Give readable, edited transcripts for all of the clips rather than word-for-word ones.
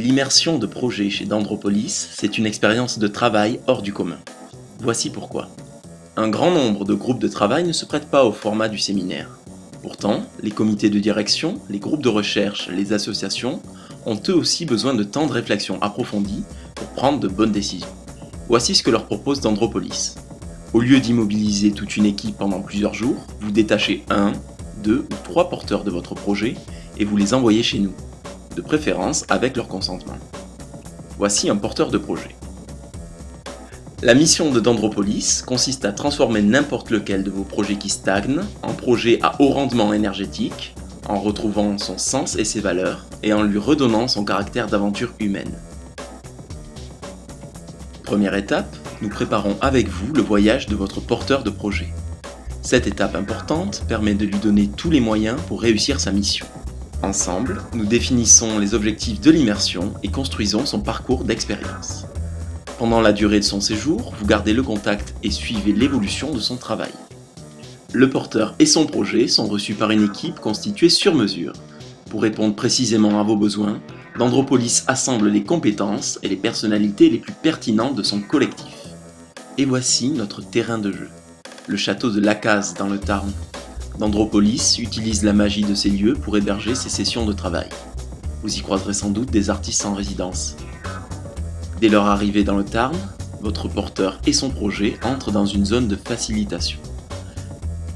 L'immersion de projet chez Dendropolis, c'est une expérience de travail hors du commun. Voici pourquoi. Un grand nombre de groupes de travail ne se prêtent pas au format du séminaire. Pourtant, les comités de direction, les groupes de recherche, les associations ont eux aussi besoin de temps de réflexion approfondie pour prendre de bonnes décisions. Voici ce que leur propose Dendropolis. Au lieu d'immobiliser toute une équipe pendant plusieurs jours, vous détachez 1, 2 ou 3 porteurs de votre projet et vous les envoyez chez nous, de préférence avec leur consentement. Voici un porteur de projet. La mission de Dendropolis consiste à transformer n'importe lequel de vos projets qui stagnent en projet à haut rendement énergétique, en retrouvant son sens et ses valeurs, et en lui redonnant son caractère d'aventure humaine. Première étape, nous préparons avec vous le voyage de votre porteur de projet. Cette étape importante permet de lui donner tous les moyens pour réussir sa mission. Ensemble, nous définissons les objectifs de l'immersion et construisons son parcours d'expérience. Pendant la durée de son séjour, vous gardez le contact et suivez l'évolution de son travail. Le porteur et son projet sont reçus par une équipe constituée sur mesure. Pour répondre précisément à vos besoins, Dendropolis assemble les compétences et les personnalités les plus pertinentes de son collectif. Et voici notre terrain de jeu, le château de Lacaze dans le Tarn. Dendropolis utilise la magie de ces lieux pour héberger ses sessions de travail. Vous y croiserez sans doute des artistes en résidence. Dès leur arrivée dans le Tarn, votre porteur et son projet entrent dans une zone de facilitation.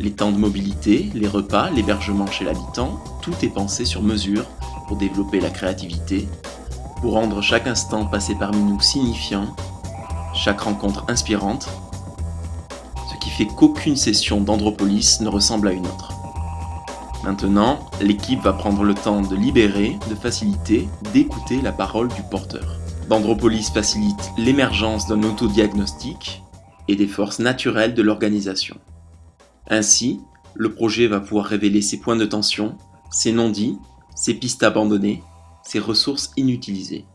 Les temps de mobilité, les repas, l'hébergement chez l'habitant, tout est pensé sur mesure pour développer la créativité, pour rendre chaque instant passé parmi nous signifiant, chaque rencontre inspirante, ce qui fait qu'aucune session Dendropolis ne ressemble à une autre. Maintenant, l'équipe va prendre le temps de libérer, de faciliter, d'écouter la parole du porteur. Dendropolis facilite l'émergence d'un autodiagnostic et des forces naturelles de l'organisation. Ainsi, le projet va pouvoir révéler ses points de tension, ses non-dits, ses pistes abandonnées, ses ressources inutilisées.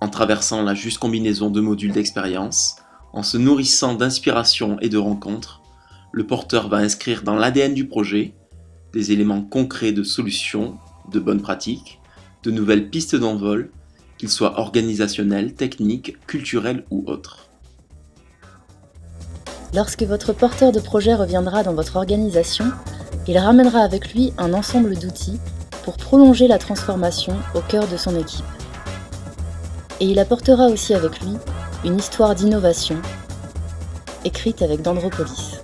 En traversant la juste combinaison de modules d'expérience, en se nourrissant d'inspiration et de rencontres, le porteur va inscrire dans l'ADN du projet des éléments concrets de solutions, de bonnes pratiques, de nouvelles pistes d'envol, qu'ils soient organisationnelles, techniques, culturelles ou autres. Lorsque votre porteur de projet reviendra dans votre organisation, il ramènera avec lui un ensemble d'outils pour prolonger la transformation au cœur de son équipe. Et il apportera aussi avec lui une histoire d'innovation, écrite avec Dendropolis.